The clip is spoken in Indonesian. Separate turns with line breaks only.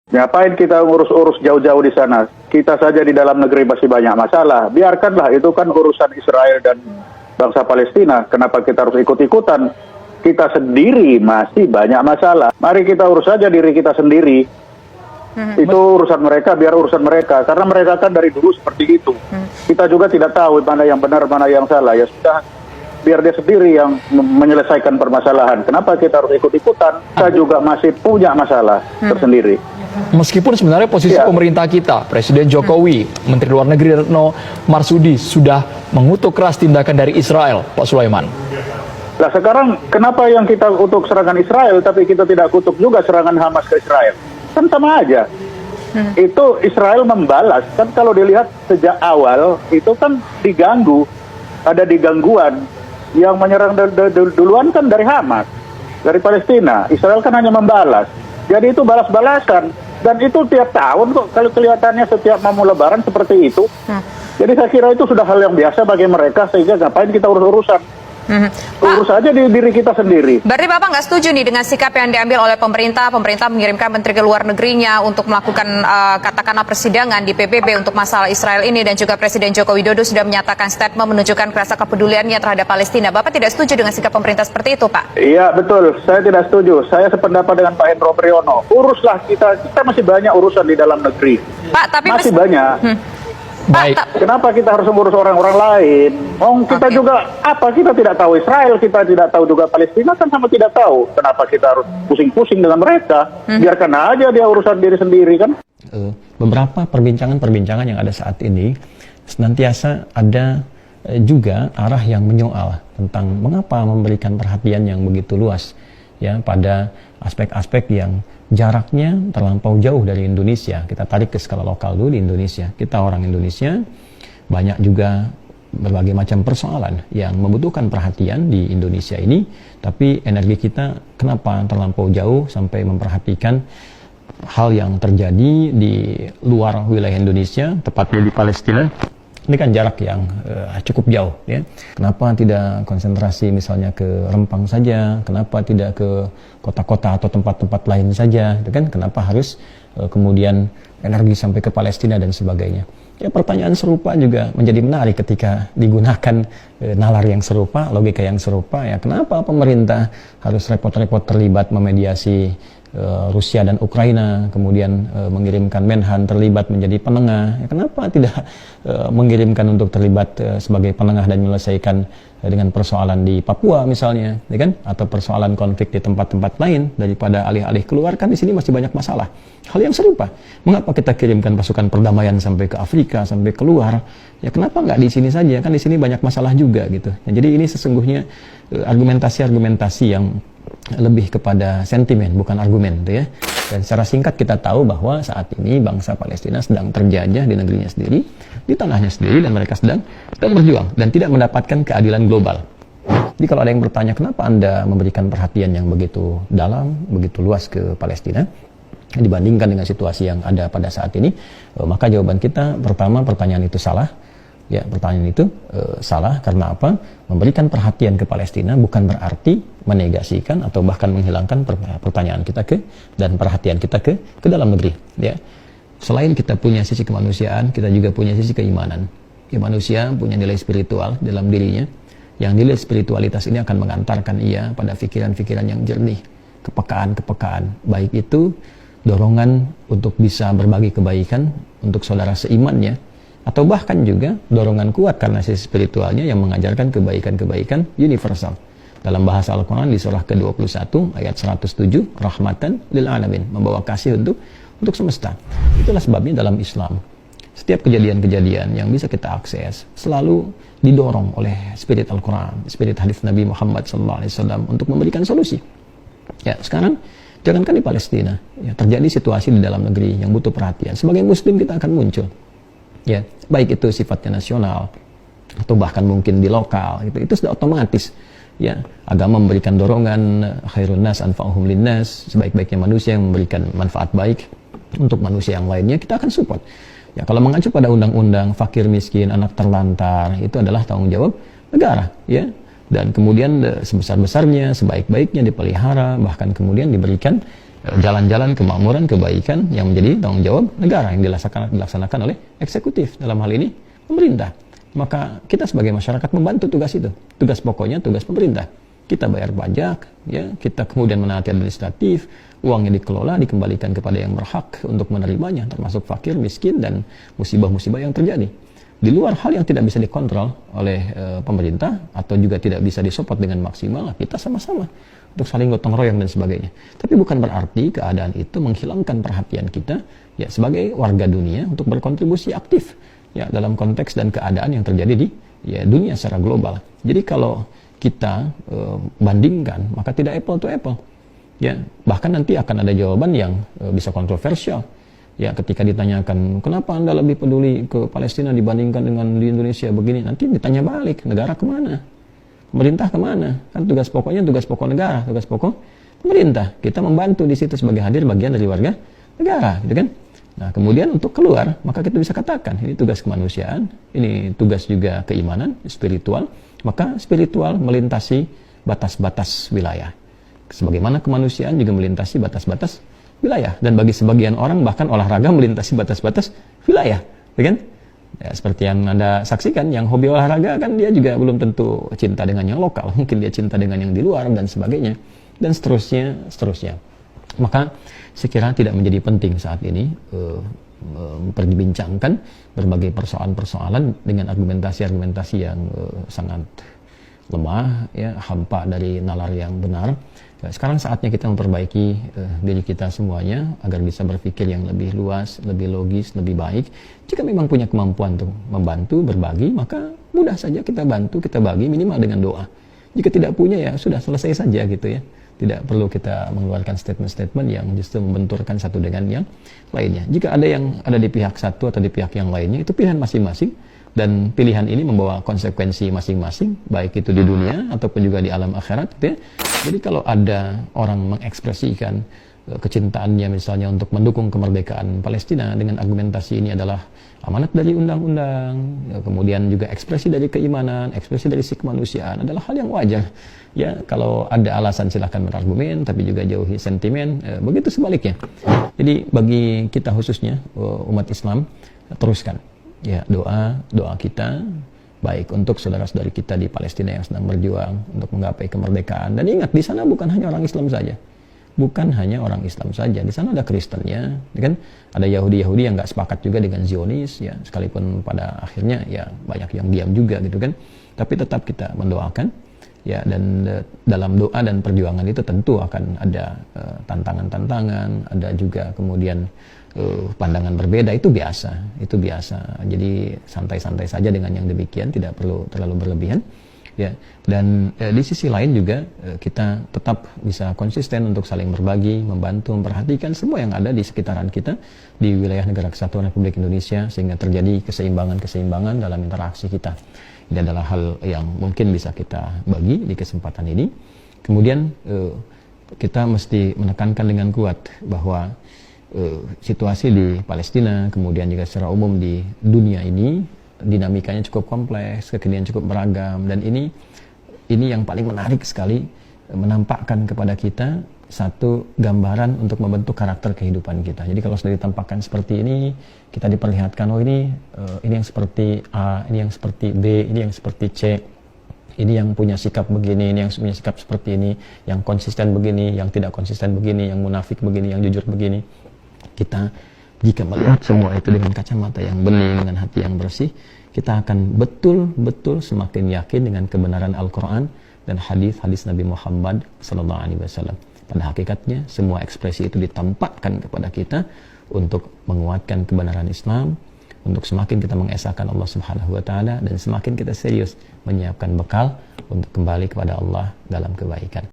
Ngapain kita urus-urus jauh-jauh di sana? Kita saja di dalam negeri masih banyak masalah. Biarkanlah, itu kan urusan Israel dan bangsa Palestina. Kenapa kita harus ikut-ikutan? Kita sendiri masih banyak masalah. Mari kita urus saja diri kita sendiri. Itu urusan mereka, biar urusan mereka. Karena mereka kan dari dulu seperti itu. Kita juga tidak tahu mana yang benar, mana yang salah. Ya sudah, biar dia sendiri yang menyelesaikan permasalahan. Kenapa kita harus ikut-ikutan? Kita juga masih punya masalah tersendiri.
Meskipun sebenarnya posisi pemerintah kita, Presiden Jokowi, Menteri Luar Negeri Retno Marsudi sudah mengutuk keras tindakan dari Israel, Pak Sulaiman.
Nah sekarang kenapa yang kita kutuk serangan Israel, tapi kita tidak kutuk juga serangan Hamas ke Israel? Kan sama aja. Itu Israel membalas. Kan kalau dilihat sejak awal, itu kan diganggu. Ada digangguan. Yang menyerang duluan kan dari Hamas, dari Palestina. Israel kan hanya membalas. Jadi itu balas-balasan. Dan itu tiap tahun kok, kalau kelihatannya setiap mau lebaran seperti itu. Jadi saya kira itu sudah hal yang biasa bagi mereka, sehingga ngapain kita urus-urusan. Urus aja di diri kita sendiri.
Berarti Bapak nggak setuju nih dengan sikap yang diambil oleh pemerintah mengirimkan menteri ke luar negerinya untuk melakukan katakanlah persidangan di PBB untuk masalah Israel ini, dan juga Presiden Joko Widodo sudah menyatakan statement menunjukkan rasa kepeduliannya terhadap Palestina. Bapak tidak setuju dengan sikap pemerintah seperti itu, Pak? Iya,
betul. Saya tidak setuju. Saya sependapat dengan Pak Hendro Priyono. Uruslah kita masih banyak urusan di dalam negeri.
Pak, tapi
masih banyak.
Baik.
Kenapa kita harus mengurus orang-orang lain? Kita juga kita tidak tahu Israel, kita tidak tahu juga Palestina, kan sama tidak tahu. Kenapa kita harus pusing-pusing dengan mereka? Biarkan aja dia urusan diri sendiri kan.
Beberapa perbincangan yang ada saat ini senantiasa ada juga arah yang menyoal tentang mengapa memberikan perhatian yang begitu luas ya pada aspek-aspek yang jaraknya terlampau jauh dari Indonesia. Kita tarik ke skala lokal dulu di Indonesia. Kita orang Indonesia, banyak juga berbagai macam persoalan yang membutuhkan perhatian di Indonesia ini, tapi energi kita kenapa terlampau jauh sampai memperhatikan hal yang terjadi di luar wilayah Indonesia, tepatnya di Palestina. Ini kan jarak yang cukup jauh, ya. Kenapa tidak konsentrasi misalnya ke Rempang saja? Kenapa tidak ke kota-kota atau tempat-tempat lain saja? Kan? Kenapa harus kemudian energi sampai ke Palestina dan sebagainya? Ya, pertanyaan serupa juga menjadi menarik ketika digunakan nalar yang serupa, logika yang serupa. Ya, kenapa pemerintah harus repot-repot terlibat memediasi Rusia dan Ukraina, kemudian mengirimkan Menhan terlibat menjadi penengah? Ya, kenapa tidak mengirimkan untuk terlibat sebagai penengah dan menyelesaikan dengan persoalan di Papua misalnya, ya kan? Atau persoalan konflik di tempat-tempat lain, daripada alih-alih keluar? Kan di sini masih banyak masalah. Hal yang serupa. Mengapa kita kirimkan pasukan perdamaian sampai ke Afrika, sampai keluar? Ya kenapa nggak di sini saja? Kan di sini banyak masalah juga gitu. Ya, jadi ini sesungguhnya argumentasi-argumentasi yang lebih kepada sentimen, bukan argumen, gitu ya. Dan secara singkat kita tahu bahwa saat ini bangsa Palestina sedang terjajah di negerinya sendiri, di tanahnya sendiri, dan mereka sedang berjuang dan tidak mendapatkan keadilan global. Jadi kalau ada yang bertanya, kenapa Anda memberikan perhatian yang begitu dalam, begitu luas ke Palestina dibandingkan dengan situasi yang ada pada saat ini, maka jawaban kita pertama, pertanyaan itu salah. Ya, pertanyaan itu salah. Karena apa? Memberikan perhatian ke Palestina bukan berarti menegasikan atau bahkan menghilangkan pertanyaan kita dan perhatian kita ke dalam negeri. Ya, selain kita punya sisi kemanusiaan, kita juga punya sisi keimanan. Ya, manusia punya nilai spiritual dalam dirinya. Yang nilai spiritualitas ini akan mengantarkan ia pada pikiran-pikiran yang jernih, kepekaan-kepekaan. Baik itu dorongan untuk bisa berbagi kebaikan untuk saudara seimannya, atau bahkan juga dorongan kuat karena sisi spiritualnya yang mengajarkan kebaikan-kebaikan universal. Dalam bahasa Al-Quran di surah ke-21 ayat 107, rahmatan lil alamin, membawa kasih untuk semesta. Itulah sebabnya dalam Islam setiap kejadian-kejadian yang bisa kita akses selalu didorong oleh spirit Al-Quran, spirit hadis Nabi Muhammad SAW untuk memberikan solusi. Ya, sekarang jangankan di Palestina, ya, terjadi situasi di dalam negeri yang butuh perhatian. Sebagai Muslim kita akan muncul. Ya, baik itu sifatnya nasional atau bahkan mungkin di lokal, gitu. Itu sudah otomatis. Ya, agama memberikan dorongan khairun nas anfa'uhum linnas, sebaik-baiknya manusia yang memberikan manfaat baik untuk manusia yang lainnya, kita akan support. Ya, kalau mengacu pada undang-undang fakir miskin, anak terlantar, itu adalah tanggung jawab negara, ya. Dan kemudian sebesar-besarnya, sebaik-baiknya dipelihara, bahkan kemudian diberikan jalan-jalan kemakmuran, kebaikan yang menjadi tanggung jawab negara yang dilaksanakan oleh eksekutif, dalam hal ini pemerintah. Maka kita sebagai masyarakat membantu tugas itu. Tugas pokoknya tugas pemerintah. Kita bayar pajak, ya, kita kemudian menaati administratif, uangnya dikelola, dikembalikan kepada yang berhak untuk menerimanya, termasuk fakir, miskin, dan musibah-musibah yang terjadi. Di luar hal yang tidak bisa dikontrol oleh pemerintah atau juga tidak bisa disupport dengan maksimal, kita sama-sama untuk saling gotong royong dan sebagainya. Tapi bukan berarti keadaan itu menghilangkan perhatian kita ya sebagai warga dunia untuk berkontribusi aktif ya dalam konteks dan keadaan yang terjadi di ya dunia secara global. Jadi kalau kita bandingkan, maka tidak apple to apple. Ya, bahkan nanti akan ada jawaban yang bisa kontroversial. Ya, ketika ditanyakan, kenapa Anda lebih peduli ke Palestina dibandingkan dengan di Indonesia begini? Nanti ditanya balik, negara kemana? Pemerintah kemana? Kan tugas pokoknya tugas pokok negara, tugas pokok pemerintah. Kita membantu di situ sebagai hadir bagian dari warga negara, gitu kan? Nah, kemudian untuk keluar, maka kita bisa katakan, ini tugas kemanusiaan, ini tugas juga keimanan, spiritual. Maka spiritual melintasi batas-batas wilayah. Sebagaimana kemanusiaan juga melintasi batas-batas wilayah. Dan bagi sebagian orang bahkan olahraga melintasi batas-batas wilayah. Kan? Ya, seperti yang Anda saksikan, yang hobi olahraga kan dia juga belum tentu cinta dengan yang lokal. Mungkin dia cinta dengan yang di luar dan sebagainya. Dan seterusnya. Maka sekira tidak menjadi penting saat ini memperbincangkan berbagai persoalan-persoalan dengan argumentasi-argumentasi yang sangat lemah, ya, hampa dari nalar yang benar. Sekarang saatnya kita memperbaiki diri kita semuanya agar bisa berpikir yang lebih luas, lebih logis, lebih baik. Jika memang punya kemampuan untuk membantu, berbagi, maka mudah saja kita bantu, kita bagi minimal dengan doa. Jika tidak punya, ya sudah selesai saja gitu ya. Tidak perlu kita mengeluarkan statement-statement yang justru membenturkan satu dengan yang lainnya. Jika ada yang ada di pihak satu atau di pihak yang lainnya, itu pilihan masing-masing. Dan pilihan ini membawa konsekuensi masing-masing, baik itu di dunia ataupun juga di alam akhirat. Gitu ya. Jadi kalau ada orang mengekspresikan kecintaannya misalnya untuk mendukung kemerdekaan Palestina dengan argumentasi ini adalah amanat dari undang-undang, kemudian juga ekspresi dari keimanan, ekspresi dari si kemanusiaan adalah hal yang wajar. Ya, kalau ada alasan silahkan berargumen, tapi juga jauhi sentimen, begitu sebaliknya. Jadi bagi kita khususnya umat Islam, teruskan ya doa kita baik untuk saudara-saudari kita di Palestina yang sedang berjuang untuk menggapai kemerdekaan. Dan ingat, di sana bukan hanya orang Islam saja. Bukan hanya orang Islam saja, di sana ada Kristennya, kan? Ada Yahudi yang nggak sepakat juga dengan Zionis, ya, sekalipun pada akhirnya ya banyak yang diam juga, gitu kan? Tapi tetap kita mendoakan, ya, dan dalam doa dan perjuangan itu tentu akan ada tantangan-tantangan, ada juga kemudian pandangan berbeda, itu biasa. Jadi santai-santai saja dengan yang demikian, tidak perlu terlalu berlebihan. Ya, dan di sisi lain juga kita tetap bisa konsisten untuk saling berbagi, membantu, memperhatikan semua yang ada di sekitaran kita di wilayah Negara Kesatuan Republik Indonesia sehingga terjadi keseimbangan dalam interaksi kita. Ini adalah hal yang mungkin bisa kita bagi di kesempatan ini. Kemudian kita mesti menekankan dengan kuat bahwa situasi di Palestina, kemudian juga secara umum di dunia ini dinamikanya cukup kompleks, kekinian cukup beragam, dan ini yang paling menarik sekali menampakkan kepada kita satu gambaran untuk membentuk karakter kehidupan kita. Jadi kalau sudah ditampakkan seperti ini, kita diperlihatkan ini yang seperti A, ini yang seperti B, ini yang seperti C, ini yang punya sikap begini, ini yang punya sikap seperti ini, yang konsisten begini, yang tidak konsisten begini, yang munafik begini, yang jujur begini. Kita jika melihat semua itu dengan kacamata yang bening, dengan hati yang bersih, kita akan betul-betul semakin yakin dengan kebenaran Al-Quran dan hadis-hadis Nabi Muhammad SAW. Pada hakikatnya, semua ekspresi itu ditempatkan kepada kita untuk menguatkan kebenaran Islam, untuk semakin kita mengesahkan Allah Subhanahu wa Ta'ala, dan semakin kita serius menyiapkan bekal untuk kembali kepada Allah dalam kebaikan.